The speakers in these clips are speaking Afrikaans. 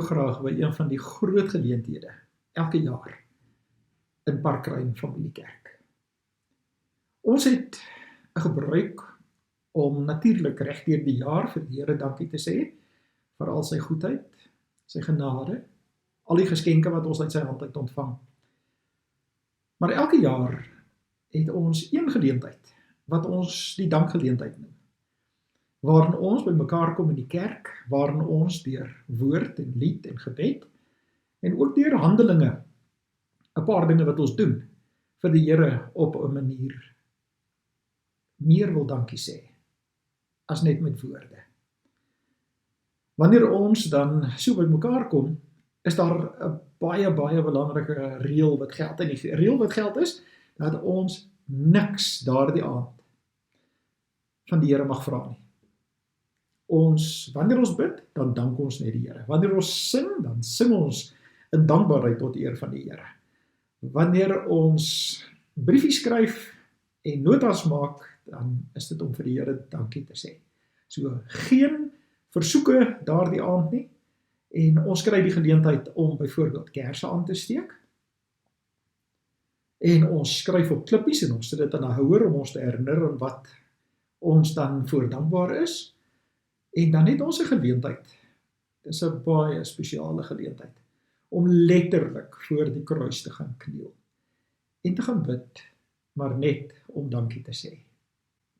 graag by een van die groot geleenthede, elke jaar, in Parkruin Familiekerk. Ons het 'n gebruik om natuurlik reg deur die jaar vir die Here dankie te sê, vir al sy goedheid, sy genade, al die geskenke wat ons uit sy hand uit ontvang. Maar elke jaar het ons een geleentheid, wat ons die dankgeleentheid noem, waarin ons by mekaar kom in die kerk, waarin ons deur woord en lied en gebed, en ook deur handelinge, 'n paar dinge wat ons doen, vir die Here op 'n manier meer wil dankie sê, as net met woorde. Wanneer ons dan so by mekaar kom, is daar 'n baie belangrike reël wat geld. En die reël wat geld is, dat ons niks daardie aand van die Here mag vra nie. Wanneer ons bid, dan dank ons net die Here. Wanneer ons sing, dan sing ons in dankbaarheid tot eer van die Here. Wanneer ons briefies skryf en notas maak, dan is dit om vir die Here dankie te sê. So geen versoeke daardie aand nie, en ons kry die geleentheid om byvoorbeeld kersse aan te steek, en ons skryf op klippies, en ons sit dit in 'n houer om ons te herinner aan wat ons dan voor dankbaar is, en dan het ons 'n geleentheid, dit is 'n baie spesiale geleentheid, om letterlik voor die kruis te gaan kniel, en te gaan bid, maar net om dankie te sê.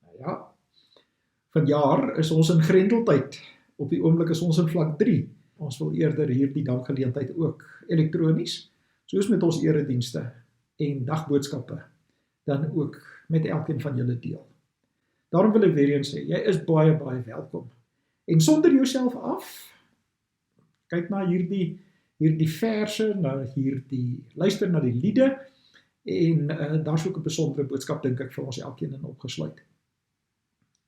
Nou ja, vanjaar is ons in Grendeltyd, op die oomblik is ons in vlak 3, ons wil eerder hierdie dankgeleentheid ook elektronies, soos met ons eredienste en dagboodskappe, dan ook met elkeen van julle deel. Daarom wil ek weer eens sê, jy is baie welkom. En sonder jouself af, kyk na hierdie verse, luister na die liede, en daar's ook 'n besondere boodskap, dink ek, vir ons elkeen in opgesluit.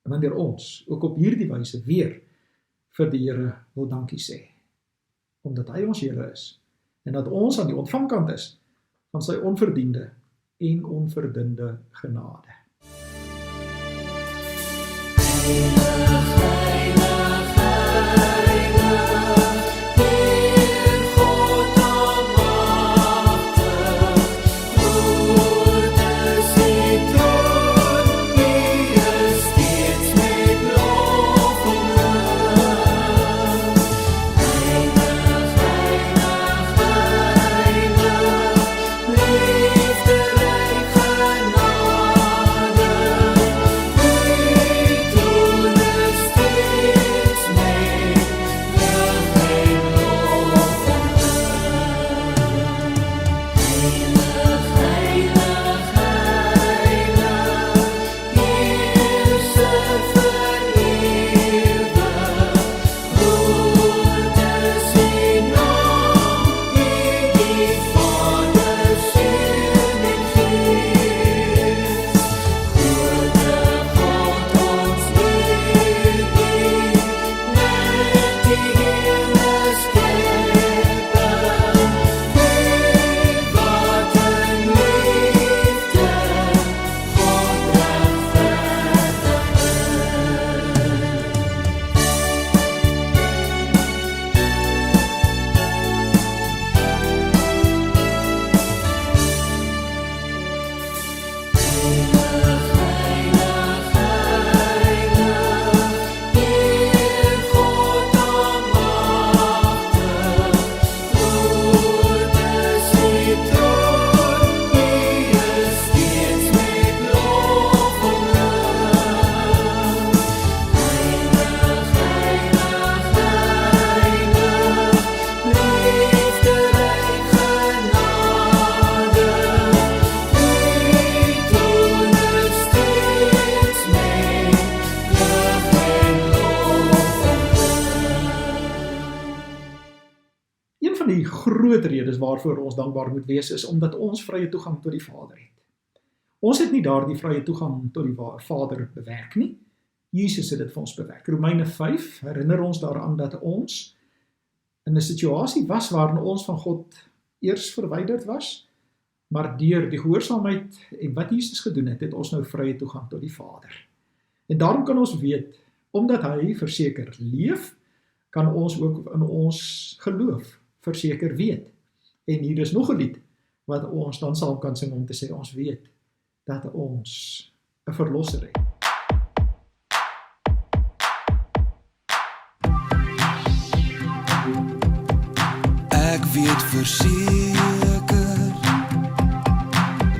Wanneer ons ook op hierdie wyse weer vir die Here wil dankie sê, omdat hy ons Here is, en dat ons aan die ontvangkant is van sy onverdiende en onverdunde genade. die groot redes waarvoor ons dankbaar moet wees, is omdat ons vrye toegang tot die Vader het. Ons het nie daardie vrye toegang tot die Vader bewerk nie. Jesus het dit vir ons bewerk. Romeine 5 herinner ons daaraan dat ons in 'n situasie was waarin ons van God eers verwyderd was, maar deur die gehoorsaamheid en wat Jesus gedoen het, het ons nou vrye toegang tot die Vader. En daarom kan ons weet, omdat hy verseker leef, kan ons ook in ons geloof verseker weet. En hier is nog 'n lied wat ons dan saam kan sing om te sê, ons weet dat ons 'n verlosser het. Ek weet verseker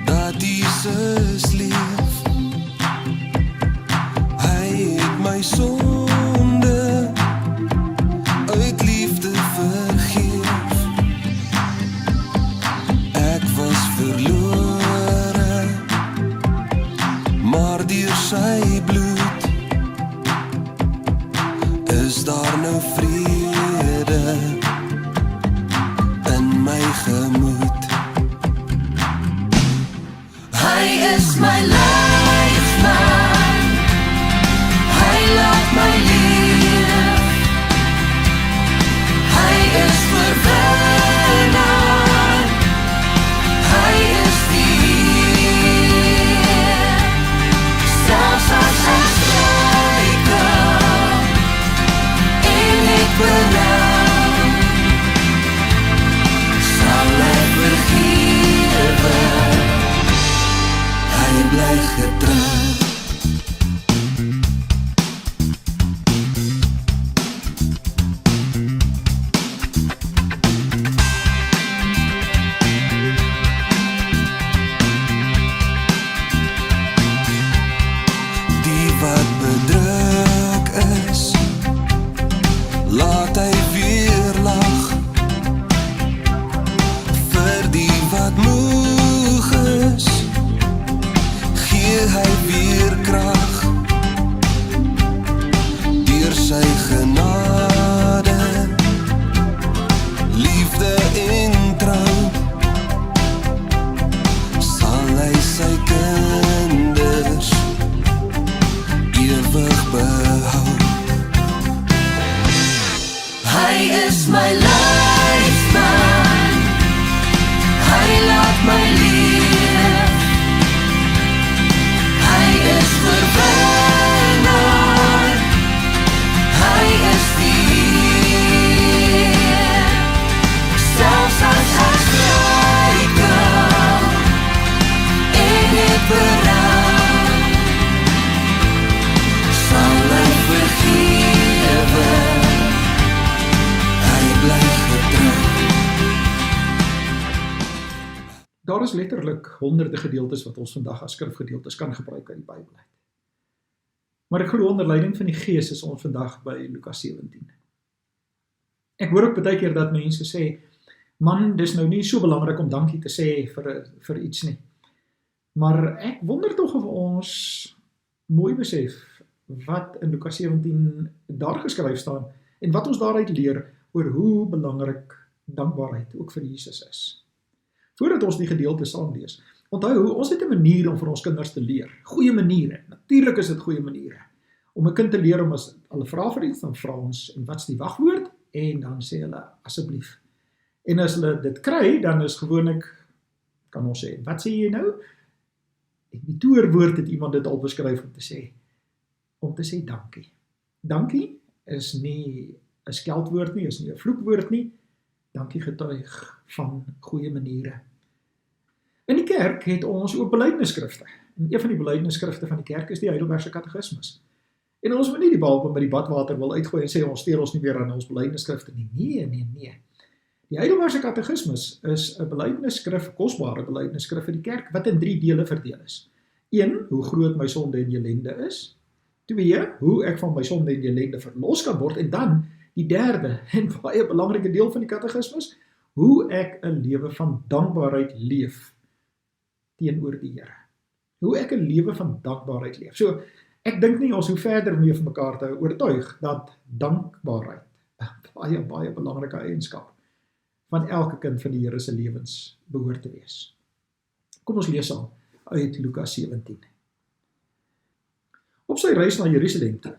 dat Jesus leef. Hy het my sonde uit liefde vergeef. Ek was verlore, maar deur sy bloed is daar nou vrede in my gemoed. Hy is my leefman, hy laat my leef. Hy is verwinnaar, hy is die selfs as ek struikel en ek berou, sal ek vergewe, hy bly getrou. Die wat bedruk is, laat hy weer lag. Vir die wat moeg is, gee hy weer krag. Deur sy genade, liefde en trou, sal hy sy kinders ewig behou. Hy is my leefman, hy laat my leef. Hy is verwinnaar, hy is die selfs as ek struikel en ek berou, sal ek vergewe, hy bly getrou. Daar is letterlik honderde gedeeltes wat ons vandag as skrifgedeeltes kan gebruik uit die Bybel uit. Maar ek glo onder leiding van die Gees is ons vandag by Lukas 17. Ek hoor ook baie keer dat mense sê, man, dis nou nie so belangrik om dankie te sê vir iets nie. Maar ek wonder tog of ons mooi besef wat in Lukas 17 daar geskryf staan en wat ons daaruit leer oor hoe belangrik dankbaarheid ook vir Jesus is. Voordat ons die gedeelte saam lees, onthou, ons het 'n manier om vir ons kinders te leer. Goeie maniere. Natuurlik is dit goeie maniere. Om 'n kind te leer om as hulle vra vir iets, dan vra ons, en wat's die wagwoord? En dan sê hulle, asseblief. En as hulle dit kry, dan is gewoonlik, kan ons sê, wat sê jy nou? En die toerwoord het iemand dit al beskryf om te sê dankie. Dankie is nie 'n skeldwoord nie, is nie 'n vloekwoord nie. Dankie getuig van goeie maniere. In die kerk het ons ook belydenisskrifte. En een van die belydenisskrifte van die kerk is die Heidelbergse Katekismes. En ons moet nie die bal met die badwater wil uitgooi en sê ons steel ons nie meer aan ons belydenisskrifte nie. Nee. Die Heidelbergse Katekismes is 'n belydenisskrif, kosbare belydenisskrif vir die kerk, wat in 3 dele verdeel is. 1, hoe groot my sonde en ellende is. 2, hoe ek van my sonde en ellende verlos kan word. En dan die derde en baie belangrike deel van die katekismes, hoe ek 'n lewe van dankbaarheid leef teenoor die Here. Hoe ek 'n lewe van dankbaarheid leef. So, ek dink nie ons hoef verder mee van mekaar te oortuig dat dankbaarheid 'n baie belangrike eienskap van elke kind van die Here se lewens behoort te wees. Kom ons lees saam uit Lukas 17. Op sy reis na Jerusalem toe,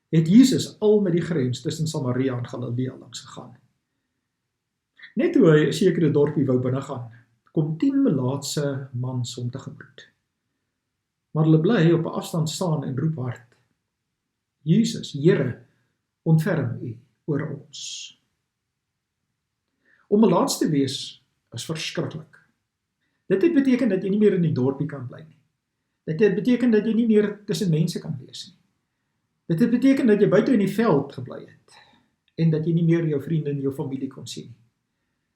het Jesus al met die grens tussen Samaria en Galilea langs gegaan. Net toe hy 'n sekere dorpie wou binnegaan, kom 10 melaatse mans hom tegemoet. Maar hulle bly op 'n afstand staan en roep hard: Jesus, Here, ontferm U oor ons. Om melaats te wees is verskriklik. Dit het beteken dat jy nie meer in die dorpie kan bly nie. Dit het beteken dat jy nie meer tussen mense kan wees nie. Dit het beteken dat jy buite in die veld gebly het en dat jy nie meer jou vriende en jou familie kon sien nie.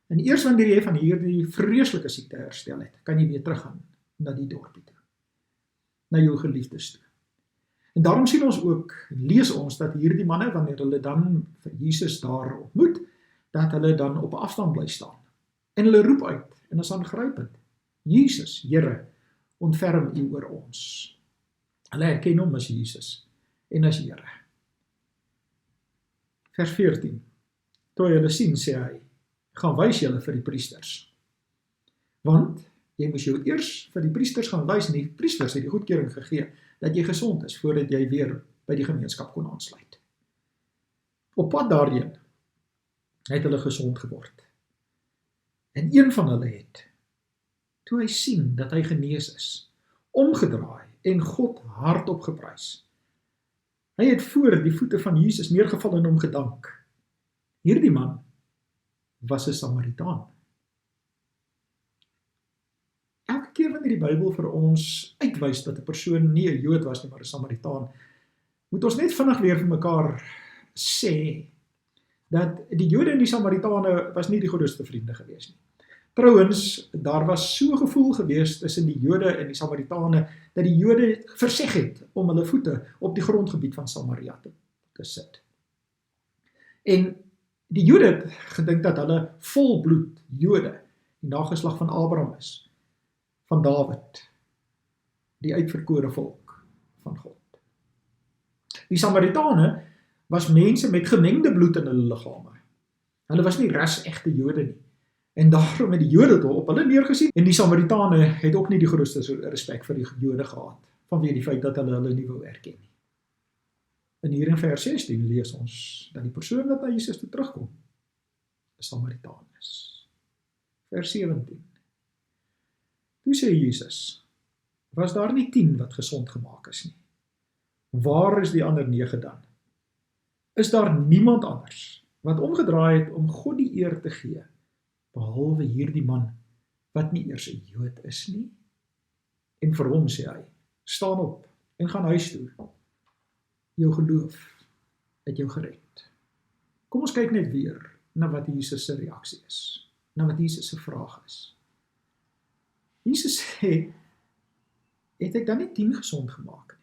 En eers wanneer jy van hierdie vreeslike siekte herstel het, kan jy weer teruggaan na die dorpie toe, na jou geliefdes toe. En daarom sien ons ook, lees ons, dat hierdie manne, wanneer hulle dan vir Jesus daar ontmoet, dat hulle dan op afstand bly staan. En hulle roep uit, en is aangrypend, Jesus, Here, ontferm U oor ons. Hulle herken hom as Jesus en as Here. Vers 14. Toe hy hulle sien, sê hy, gaan wys julle vir die priesters. Want jy moes jou eers vir die priesters gaan wys, en die priesters het die goedkeuring gegee, dat jy gesond is, voordat jy weer by die gemeenskap kon aansluit. Op pad daarheen het hulle gesond geword. En een van hulle het, toe hy sien dat hy genees is, omgedraai en God hardop geprys. Hy het voor die voete van Jesus neergeval en hom gedank. Hierdie man was 'n Samaritaan. Elke keer wanneer die Bybel vir ons uitwys dat 'n persoon nie 'n Jood was nie, maar 'n Samaritaan, moet ons net vinnig weer vir mekaar sê dat die Jode en die Samaritane was nie die grootste vriende gewees nie. Trouwens, daar was so gevoel gewees tussen die Jode en die Samaritane, dat die Jode verseg het om hulle voete op die grondgebied van Samaria te sit. En die Jode het gedink dat hulle volbloed Jode, die nageslag van Abraham is, van Dawid, die uitverkore volk van God. Die Samaritane was mense met gemengde bloed in hulle liggame. Hulle was nie ras-egte Jode nie. En daarom het die Jode op hulle neergesien, en die Samaritane het ook nie die grootste respek vir die Jode gehad, vanweë die feit dat hulle nie wou erken nie. En hier in vers 16 lees ons, dat die persoon wat na Jesus toe terugkom, 'n Samaritaan is. Vers 17. Toe sê Jesus, was daar nie 10 wat gesond gemaak is nie? Waar is die ander 9 dan? Is daar niemand anders, wat omgedraai het om God die eer te gee, behalwe hierdie man, wat nie eers 'n Jood is nie? En vir hom sê hy, staan op en gaan huis toe. Jou geloof het jou gered. Kom ons kyk net weer na wat Jesus se reaksie is, na wat Jesus se vraag is. Jesus sê, het ek dan nie 10 gesond gemaak nie?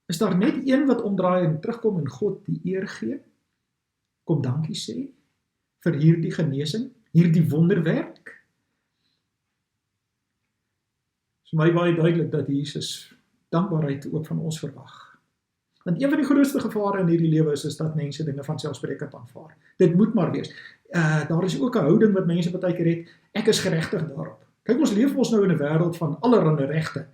Is daar net een wat omdraai en terugkom en God die eer gee? Kom dankie sê vir hierdie genesing, hierdie wonderwerk? Dit is my baie duidelik dat Jesus dankbaarheid ook van ons verwag. Want een van die grootste gevare in hierdie lewe is dat mense dinge van selfsprekend aanvaar. Dit moet maar wees. Daar is ook 'n houding wat mense partykeer het, ek is geregtig daarop. Kyk, ons leef ons nou in 'n wêreld van allerlei regte.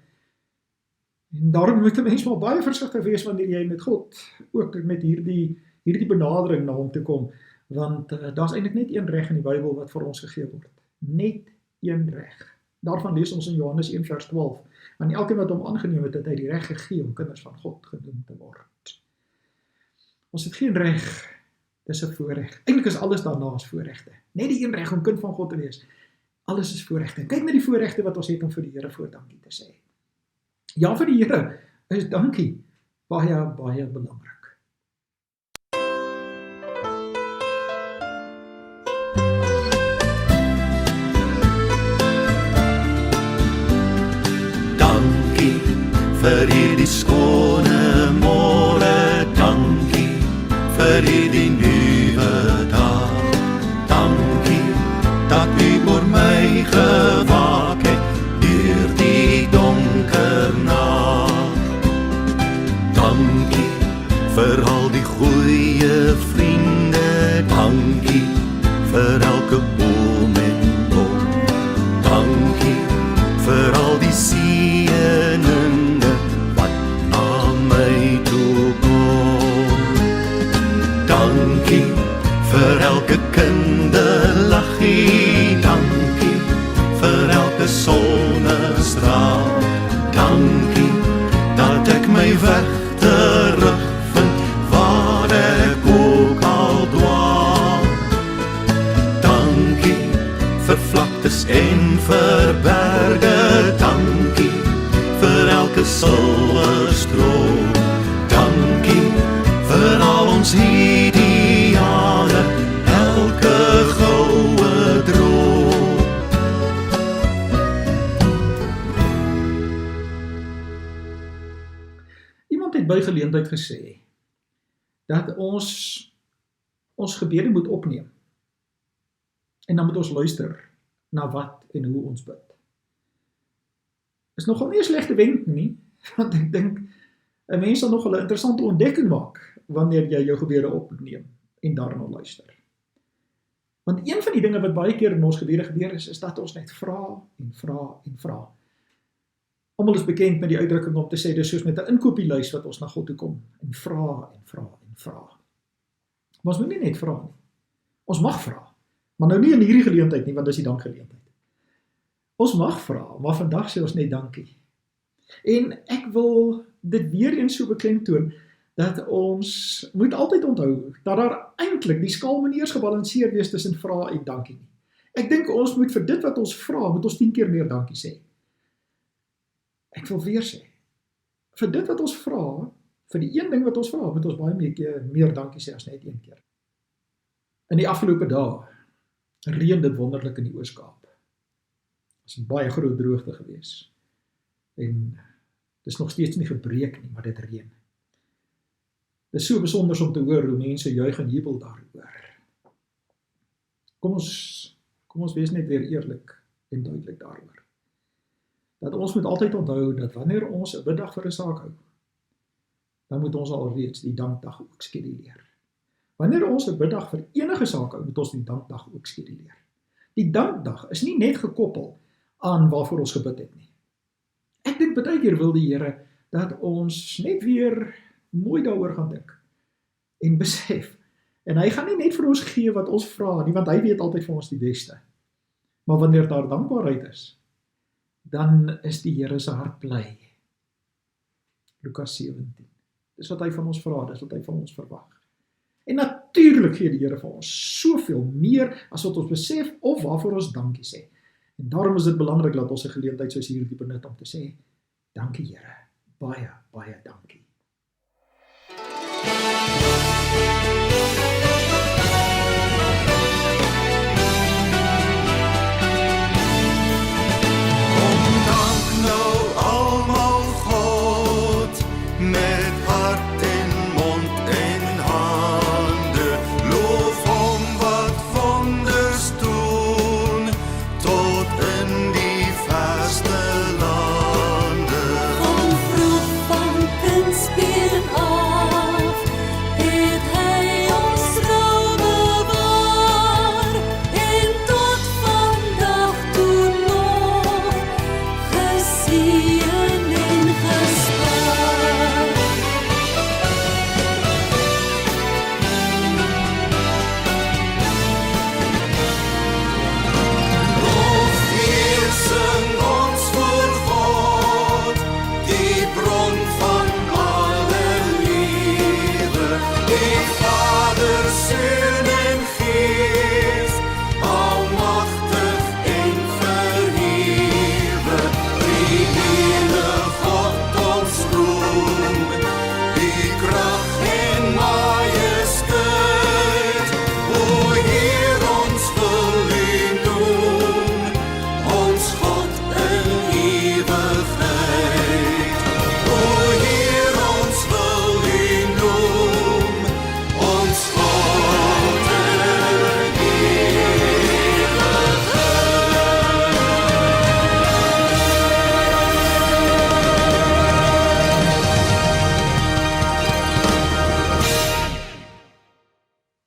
En daarom moet 'n mens maar baie versigtig wees wanneer jy met God ook met hierdie benadering na hom toe kom, want daar's eintlik net een reg in die Bybel wat vir ons gegee word. Net een reg. Daarvan lees ons in Johannes 1 vers 12. Aan elkeen wat hom aangeneem het, het hy die reg gegee om kinders van God genoem te word. Ons het geen reg, dis 'n voorreg. Eintlik is alles daarna as voorregte. Net die een reg om kind van God te wees. Alles is voorregte. Kyk na die voorregte wat ons het om vir die Here voor dankie te sê. Ja, vir die Here is dankie baie, baie belangrik. Dankie vir hierdie skone môre, dankie vir hierdie nuwe dag. Dankie dat U oor my gewaak het deur die donker nag. Dankie vir al die goeie vriende, dankie vir elke boom en bom. Dankie vir al die seëninge wat na my toe kom. Dankie vir elke kinderlaggie, dankie vir is en vir berge, dankie vir elke silwerstroom. Dankie vir al ons ideale, elke goue droom. Iemand het by geleentheid gesê dat ons gebede moet opneem en dan moet ons luister na wat en hoe ons bid. Is nogal nie 'n slegte wenk nie, want ek dink 'n mens sal nogal 'n interessante ontdekking maak wanneer jy jou gebede opneem en daarna luister. Want een van die dinge wat baie keer in ons gebede gebeur is dat ons net vra en vra en vra. Almal is bekend met die uitdrukking om te sê, dis soos met 'n inkopieslys wat ons na God toe kom en vra en vra en vra. Maar ons moet nie net vra nie. Ons mag vra, maar nou nie in hierdie geleentheid nie, want dis die dankgeleentheid. Ons mag vra, maar vandag sê ons net dankie. En ek wil dit weer eens so beklemtoon, dat ons moet altyd onthou, dat daar eintlik die skaal moet nie eers gebalanseer wees tussen vra en dankie nie. Ek dink ons moet vir dit wat ons vra, moet ons 10 keer meer dankie sê. Ek wil weer sê, vir dit wat ons vra, vir die een ding wat ons vra, moet ons baie meer dankie sê as net een keer. In die afgelope dae reën dit wonderlik in die Oos-Kaap. Dit is 'n baie groot droogte gewees. En dit is nog steeds nie gebreek nie, maar dit reën. Dit is so besonder om te hoor hoe mense juig en jubel daaroor. Kom ons wees net weer eerlik en duidelik daaroor. Dat ons moet altyd onthou dat wanneer ons 'n biddag vir 'n saak hou, dan moet ons alreeds die dankdag ook skeduleer. Wanneer ons 'n biddag vir enige saak hou, moet ons die dankdag ook skeduleer. Die dankdag is nie net gekoppel aan waarvoor ons gebid het nie. Ek dink baie keer wil die Here dat ons net weer mooi daaroor gaan dink en besef. En hy gaan nie net vir ons gee wat ons vra nie, want hy weet altyd vir ons die beste. Maar wanneer daar dankbaarheid is, dan is die Here se hart bly. Lukas 17. Dis wat hy van ons vra, dis wat hy van ons verwag. En natuurlik gee die Here vir ons soveel meer as wat ons besef of waarvoor ons dankie sê. En daarom is dit belangrik dat ons 'n geleentheid soos hierdie benut om te sê, dankie Here, baie, baie dankie.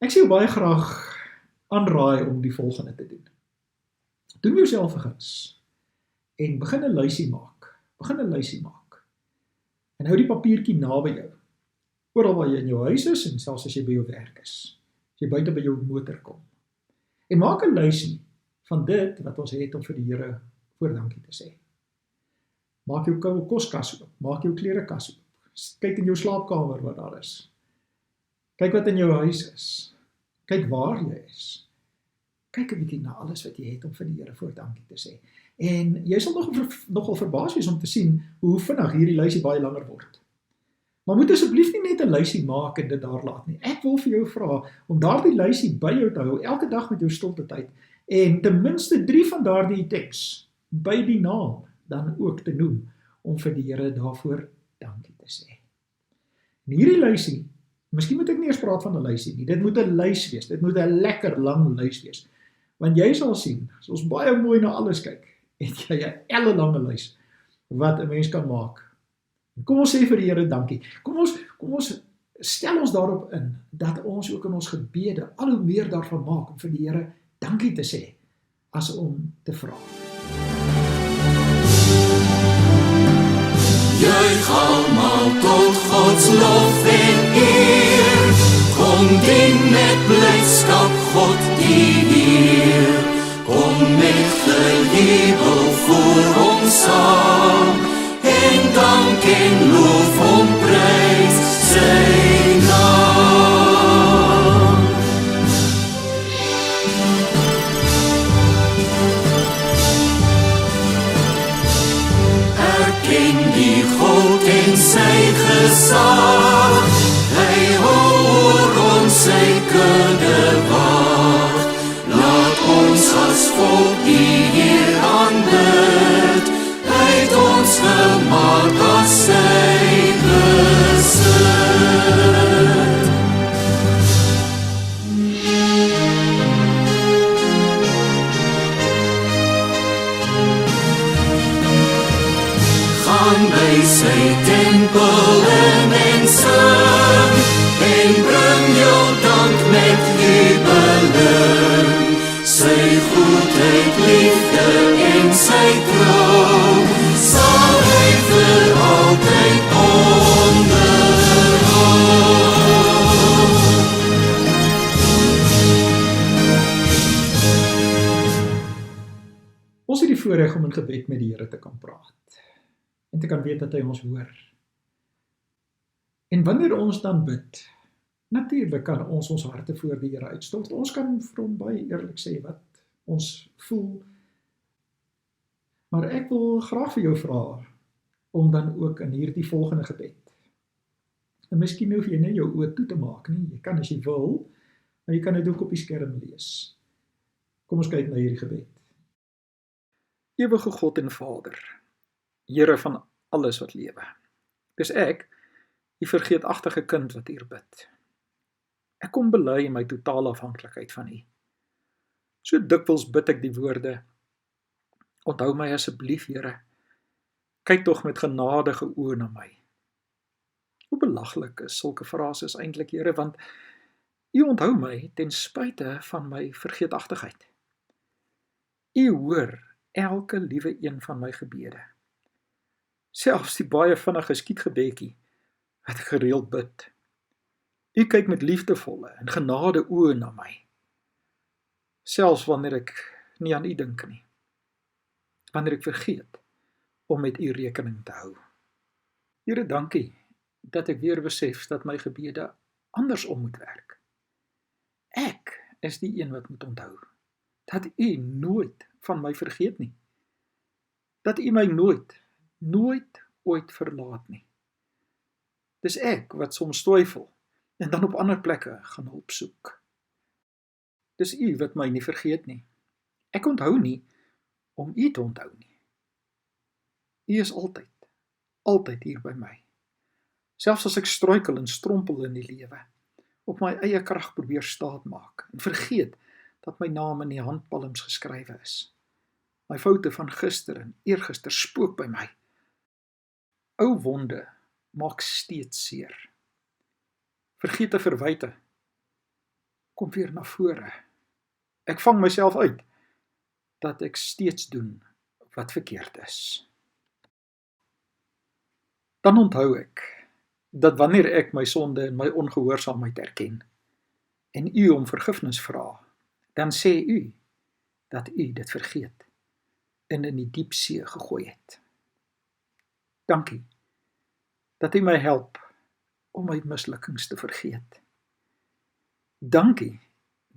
Ek sê jou baie graag aanraai om die volgende te doen. Doen jouself 'n guns en begin 'n lysie maak. En hou die papiertjie naby jou. Oral waar jy in jou huis is en selfs as jy by jou werk is. As jy buite by jou motor kom. En maak 'n lysie van dit wat ons het om vir die Here voor dankie te sê. Maak jou koue koskas oop, maak jou klerekas oop. Kyk in jou slaapkamer wat daar is. Kyk wat in jou huis is. Kyk waar jy is. kyk 'n bietjie na alles wat jy het om vir die Here voor dankie te sê. En jy sal nogal verbaas wees om te sien hoe vinnig hierdie lysie baie langer word. Maar moet asseblief nie net 'n lysie maak en dit daar laat nie. Ek wil vir jou vra om daardie lysie by jou te hou elke dag met jou stilte tyd en ten minste 3 van daardie teks by die naam dan ook te noem om vir die Here daarvoor dankie te sê. En hierdie lysie, miskien moet ek nie eers praat van 'n lysie nie, dit moet 'n lys wees, dit moet 'n lekker lang lys wees. Want jy sal sien, as ons baie mooi na alles kyk, het jy 'n ellelange lys wat 'n mens kan maak. Kom ons sê vir die Here dankie. Kom ons stel ons daarop in, dat ons ook in ons gebede al hoe meer daarvan maak om vir die Here dankie te sê, as om te vra. Juich almal tot Gods lof en eer, kom dien met blydskap God die Heer, kom met gejubel voor hom saam, en dank en loof hom prys sy naam. Erken die God en sy gesag, hy hou oor ons sy kudde wag. Laat ons as volk die Heer aanbid, hy het ons gemaak as sy besit. Gaan by sy tempel en sing, en bring jou dank met jubeling. Sy goedheid, liefde en sy trou, sal hy vir altyd onderhou. Ons het die voorreg om in gebed met die Here te kan praat en te kan weet dat hy ons hoor. En wanneer ons dan bid, natuurlik kan ons ons harte voor die Here uitstort. Ons kan vir hom baie eerlik sê wat ons voel. Maar ek wil graag vir jou vra om dan ook in hierdie volgende gebed. En miskien hoef jy net jou oë toe te maak nie. Jy kan as jy wil, maar jy kan dit ook op die skerm lees. Kom ons kyk na hierdie gebed. Ewige God en Vader, Here van alles wat lewe. Dis ek, die vergeetachtige kind wat hier bid. Ek kom bely my totale afhanklikheid van U. So dikwels bid ek die woorde, onthou my asseblief, Here, kyk tog met genadige oë na my. Hoe belaglik is sulke frases eintlik, Here, want U onthou my ten spyte van my vergeetachtigheid. U hoor elke liewe een van my gebede. Selfs die baie vinnige skietgebedjie wat ek gereeld bid. U kyk met liefdevolle en genade oë na my. Selfs wanneer ek nie aan U dink nie. Wanneer ek vergeet om met U rekening te hou. Here, dankie dat ek weer besef dat my gebede andersom moet werk. Ek is die een wat moet onthou dat U nooit van my vergeet nie. Dat U my nooit ooit verlaat nie. Dis ek wat soms twyfel en dan op ander plekke gaan hulp soek. Dis U wat my nie vergeet nie. Ek onthou nie om U te onthou nie. U is altyd hier by my. Selfs as ek struikel en strompel in die lewe, op my eie krag probeer staatmaak en vergeet dat my naam in die handpalms geskrywe is. My foute van gister en eergister spook by my. Ou wonde maak steeds seer. Vergete verwyte kom weer na vore. Ek vang myself uit dat ek steeds doen wat verkeerd is. Dan onthou ek dat wanneer ek my sonde en my ongehoorsaamheid erken en U om vergifnis vra, dan sê U dat U dit vergeet en in die diep see gegooi het. Dankie dat U my help om my mislukkings te vergeet. Dankie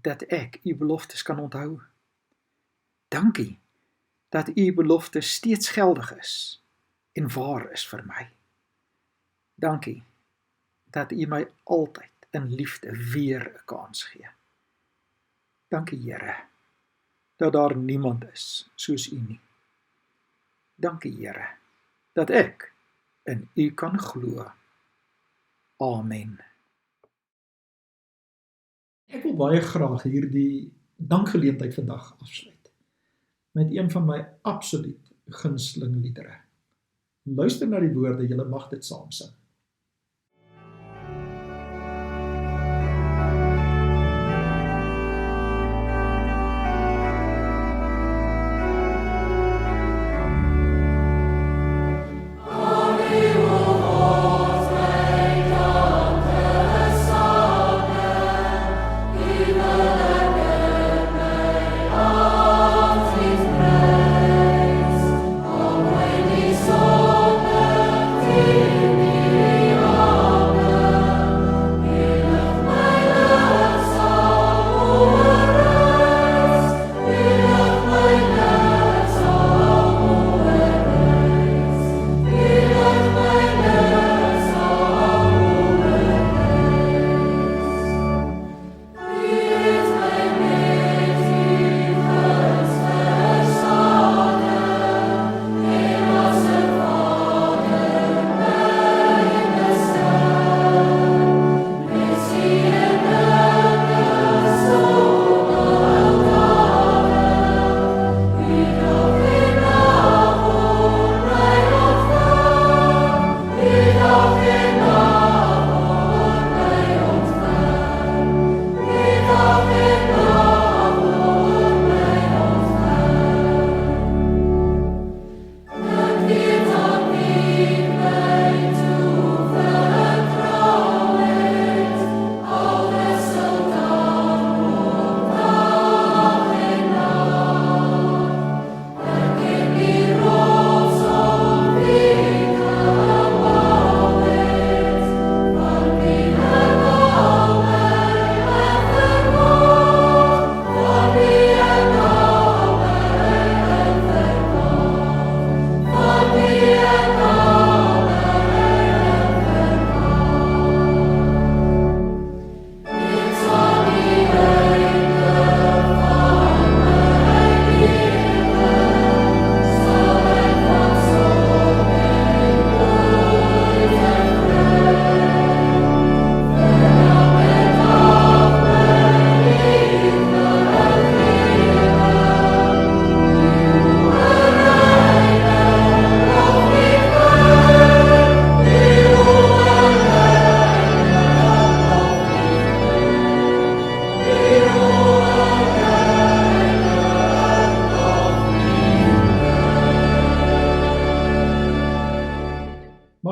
dat ek u beloftes kan onthou. Dankie dat u belofte steeds geldig is en waar is vir my. Dankie dat u my altyd in liefde weer 'n kans gee. Dankie Here, dat daar niemand is soos u nie. Dankie Here, dat ek in u kan glo. Amen. Ek wil baie graag hierdie dankgeleentheid vandag afsluit met een van my absoluut gunsteling liedere. Luister na die woorde, julle mag dit saam sing.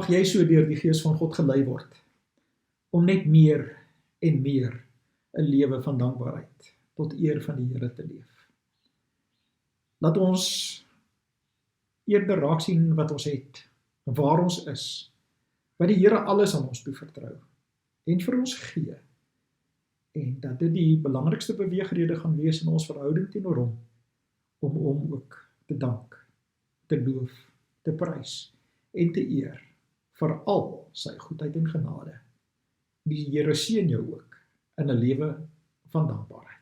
Mag jy so deur die Gees van God gelei word, om net meer en meer 'n lewe van dankbaarheid tot eer van die Here te leef. Laat ons eerder raak sien wat ons het, waar ons is, wat die Here alles aan ons toevertrou en vir ons gee, en dat dit die belangrikste beweegrede gaan wees in ons verhouding teenoor hom, om hom ook te dank, te loof, te prys en te eer vir al sy goedheid en genade. Die Here seën jou ook in 'n lewe van dankbaarheid.